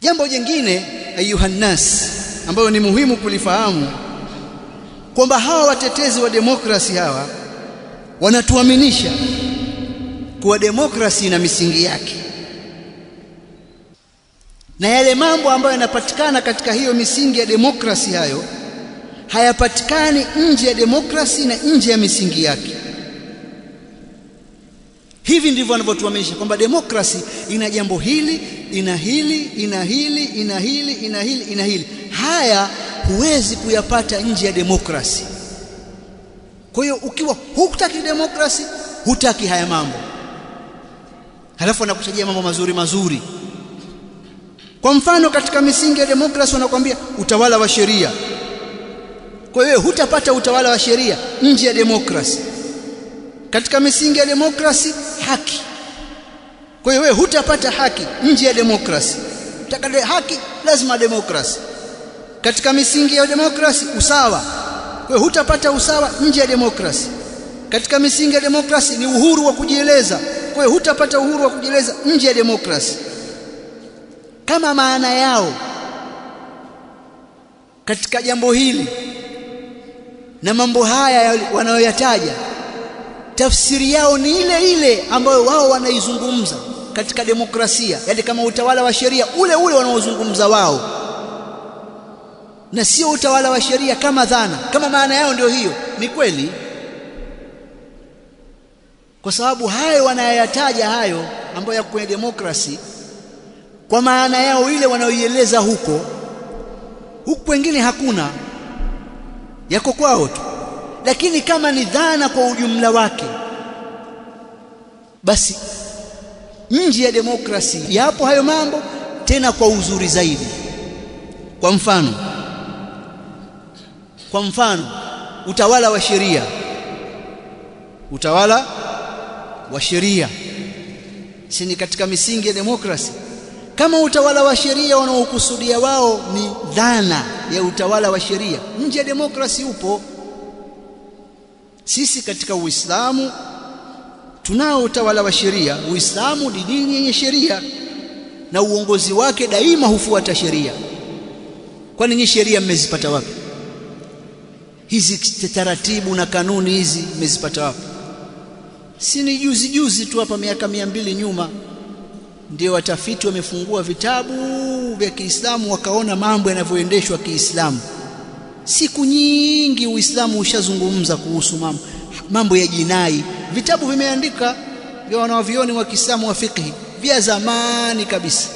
Jambo jingine ayuhannas ambayo ni muhimu kulifahamu, kwamba hawa watetezi wa demokrasi hawa wanatuaminisha kuwa demokrasi na misingi yake, na yale mambo ambayo yanapatikana katika hiyo misingi ya demokrasi hayo hayapatikani nje ya demokrasi na nje ya misingi yake. Hivi ndivyo wanavyotuaminisha kwamba demokrasi ina jambo hili, ina hili, ina hili, ina hili, ina hili, ina hili. Haya huwezi kuyapata nje ya demokrasi. Kwa hiyo ukiwa hutaki demokrasi, hutaki haya mambo, halafu anakutajia mambo mazuri mazuri. Kwa mfano, katika misingi ya demokrasi wanakuambia utawala wa sheria. Kwa hiyo hutapata utawala wa sheria nje ya demokrasi. Katika misingi ya demokrasi, haki. Kwa hiyo hutapata haki nje ya demokrasi. Utaka haki, lazima demokrasi. Katika misingi ya demokrasi, usawa. Kwa hiyo hutapata usawa nje ya demokrasi. Katika misingi ya demokrasi ni uhuru wa kujieleza. Kwa hiyo hutapata uhuru wa kujieleza nje ya demokrasi. Kama maana yao katika jambo hili na mambo haya wanayoyataja, tafsiri yao ni ile ile ambayo wao wanaizungumza katika demokrasia, yaani kama utawala wa sheria ule ule wanaozungumza wao, na sio utawala wa sheria kama dhana. Kama maana yao ndio hiyo, ni kweli, kwa sababu hayo wanayoyataja hayo ambayo yako kwenye demokrasi, kwa maana yao ile wanaoieleza huko wengine hakuna, yako kwao tu. Lakini kama ni dhana kwa ujumla wake, basi nje ya demokrasi yapo hayo mambo, tena kwa uzuri zaidi. Kwa mfano utawala wa sheria. Utawala wa sheria si ni katika misingi ya demokrasi? Kama utawala wa sheria wanaokusudia wao ni dhana ya utawala wa sheria, nje ya demokrasi upo. Sisi katika Uislamu tunao utawala wa sheria. Uislamu ni dini yenye sheria na uongozi wake daima hufuata sheria. Kwani nyinyi sheria mmezipata wapi? Hizi taratibu na kanuni hizi mmezipata wapi? Si ni juzi tu hapa miaka 200 nyuma ndio watafiti wamefungua vitabu vya Kiislamu wakaona mambo yanavyoendeshwa Kiislamu. Siku nyingi Uislamu ushazungumza kuhusu mambo ya jinai. Vitabu vimeandika vya wanavyuoni wa Kiislamu wa fiqh vya zamani kabisa.